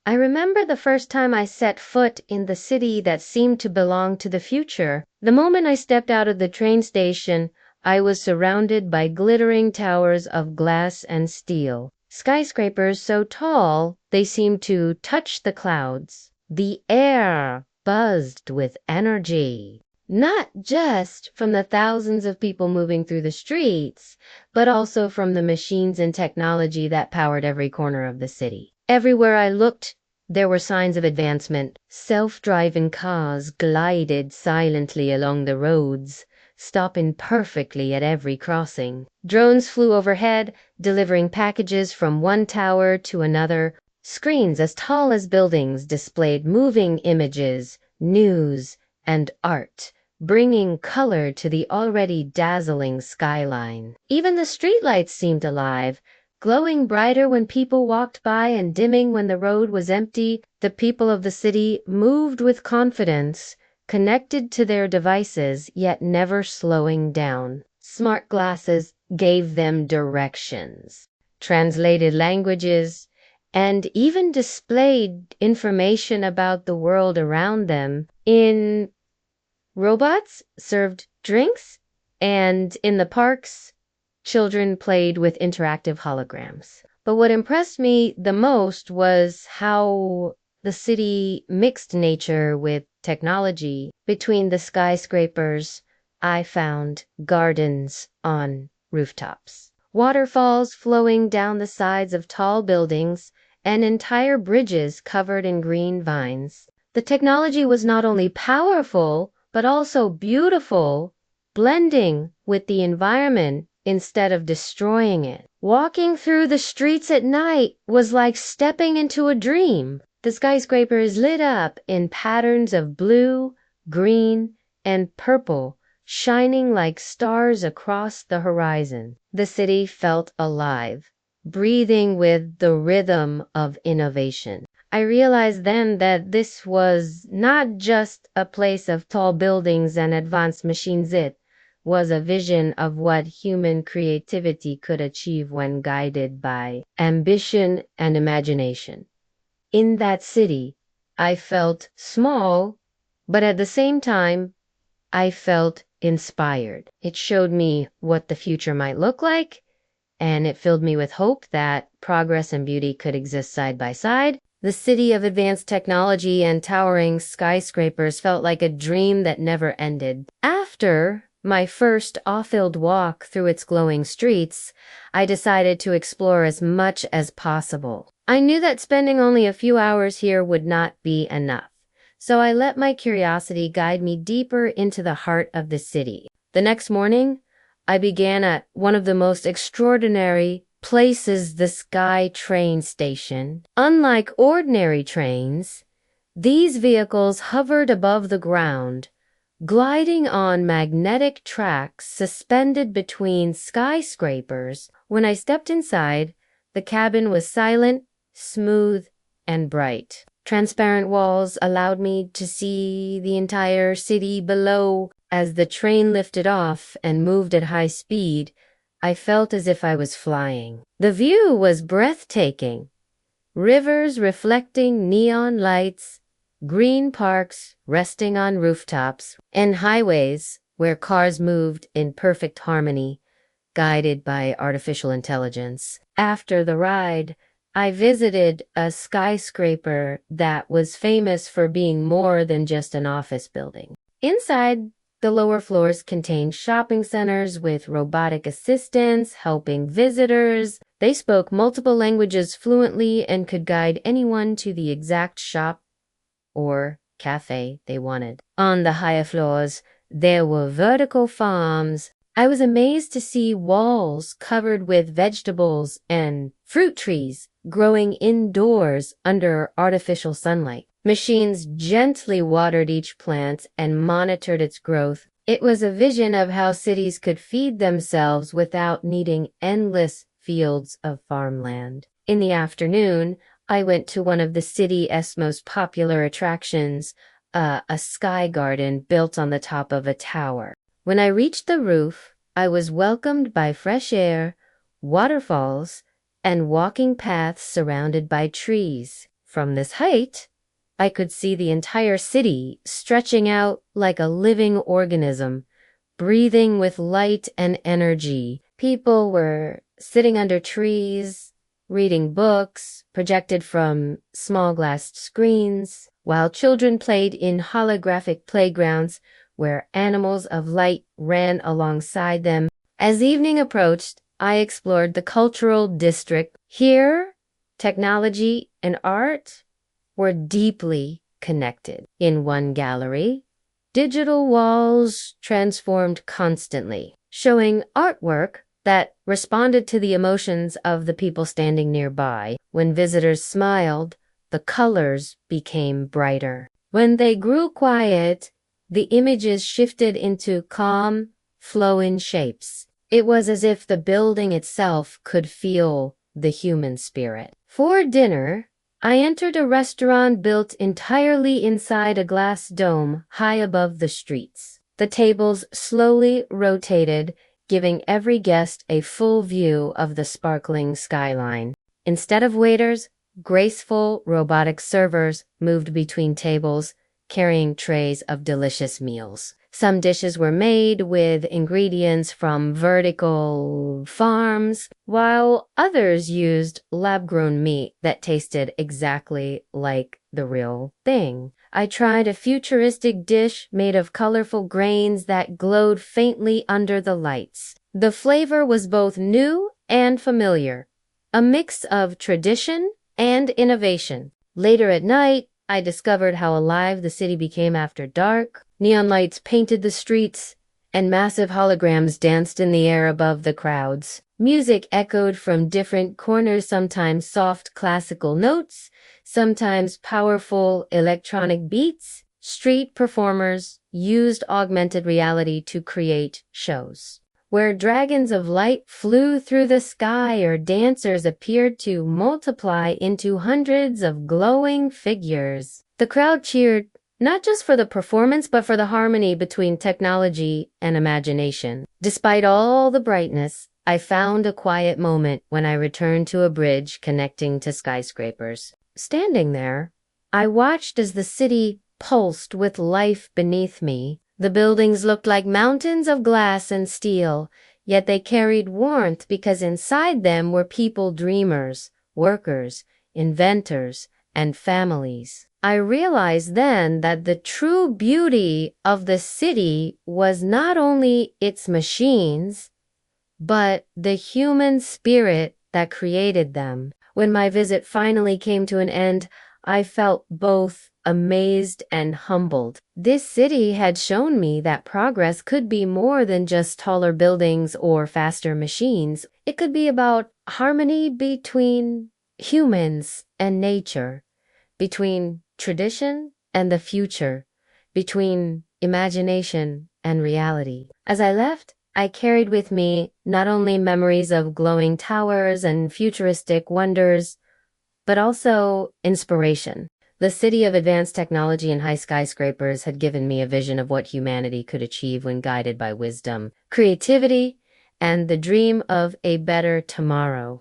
I remember the first time I set foot in the city that seemed to belong to the future. The moment I stepped out of the train station, I was surrounded by glittering towers of glass and steel. Skyscrapers so tall they seemed to touch the clouds. The air buzzed with energy, not just from the thousands of people moving through the streets, but also from the machines and technology that powered every corner of the city. Everywhere I looked, there were signs of advancement. Self-driving cars glided silently along the roads, stopping perfectly at every crossing. Drones flew overhead, delivering packages from one tower to another. Screens as tall as buildings displayed moving images, news, and art, bringing color to the already dazzling skyline. Even the streetlights seemed alive, glowing brighter when people walked by and dimming when the road was empty. The people of the city moved with confidence, connected to their devices, yet never slowing down. Smart glasses gave them directions, translated languages, and even displayed information about the world around them. Robots served drinks, and in the parks, children played with interactive holograms. But what impressed me the most was how the city mixed nature with technology. Between the skyscrapers, I found gardens on rooftops, waterfalls flowing down the sides of tall buildings, and entire bridges covered in green vines. The technology was not only powerful, but also beautiful, blending with the environment instead of destroying it. Walking through the streets at night was like stepping into a dream. The skyscrapers lit up in patterns of blue, green, and purple, shining like stars across the horizon. The city felt alive, breathing with the rhythm of innovation. I realized then that this was not just a place of tall buildings and advanced machines. It was a vision of what human creativity could achieve when guided by ambition and imagination. In that city, I felt small, but at the same time, I felt inspired. It showed me what the future might look like, and it filled me with hope that progress and beauty could exist side by side. The city of advanced technology and towering skyscrapers felt like a dream that never ended. After my first awe-filled walk through its glowing streets, I decided to explore as much as possible. I knew that spending only a few hours here would not be enough, so I let my curiosity guide me deeper into the heart of the city. The next morning, I began at one of the most extraordinary places, the Sky train station. Unlike ordinary trains, these vehicles hovered above the ground, gliding on magnetic tracks suspended between skyscrapers. When I stepped inside, the cabin was silent, smooth, and bright. Transparent walls allowed me to see the entire city below. As the train lifted off and moved at high speed, I felt as if I was flying. The view was breathtaking. Rivers reflecting neon lights, green parks resting on rooftops, and highways where cars moved in perfect harmony, guided by artificial intelligence. After the ride, I visited a skyscraper that was famous for being more than just an office building. Inside, the lower floors contained shopping centers with robotic assistants helping visitors. They spoke multiple languages fluently and could guide anyone to the exact shop or cafe they wanted. On the higher floors, there were vertical farms. I was amazed to see walls covered with vegetables and fruit trees growing indoors under artificial sunlight. Machines gently watered each plant and monitored its growth. It was a vision of how cities could feed themselves without needing endless fields of farmland. In the afternoon, I went to one of the city's most popular attractions, a sky garden built on the top of a tower. When I reached the roof, I was welcomed by fresh air, waterfalls, and walking paths surrounded by trees. From this height, I could see the entire city stretching out like a living organism, breathing with light and energy. People were sitting under trees, reading books projected from small glass screens, while children played in holographic playgrounds where animals of light ran alongside them. As evening approached, I explored the cultural district. Here, technology and art were deeply connected. In one gallery, digital walls transformed constantly, showing artwork that responded to the emotions of the people standing nearby. When visitors smiled, the colors became brighter. When they grew quiet, the images shifted into calm, flowing shapes. It was as if the building itself could feel the human spirit. For dinner, I entered a restaurant built entirely inside a glass dome high above the streets. The tables slowly rotated, giving every guest a full view of the sparkling skyline. Instead of waiters, graceful robotic servers moved between tables, carrying trays of delicious meals. Some dishes were made with ingredients from vertical farms, while others used lab-grown meat that tasted exactly like the real thing. I tried a futuristic dish made of colorful grains that glowed faintly under the lights. The flavor was both new and familiar, a mix of tradition and innovation. Later at night, I discovered how alive the city became after dark. Neon lights painted the streets, and massive holograms danced in the air above the crowds. Music echoed from different corners, sometimes soft classical notes, sometimes powerful electronic beats. Street performers used augmented reality to create shows where dragons of light flew through the sky or dancers appeared to multiply into hundreds of glowing figures. The crowd cheered not just for the performance, but for the harmony between technology and imagination. Despite all the brightness, I found a quiet moment when I returned to a bridge connecting to skyscrapers. Standing there, I watched as the city pulsed with life beneath me. The buildings looked like mountains of glass and steel, yet they carried warmth because inside them were people, dreamers, workers, inventors, and families. I realized then that the true beauty of the city was not only its machines, but the human spirit that created them. When my visit finally came to an end, I felt both amazed and humbled. This city had shown me that progress could be more than just taller buildings or faster machines. It could be about harmony between humans and nature, between tradition and the future, between imagination and reality. As I left, I carried with me not only memories of glowing towers and futuristic wonders, but also inspiration. The city of advanced technology and high skyscrapers had given me a vision of what humanity could achieve when guided by wisdom, creativity, and the dream of a better tomorrow.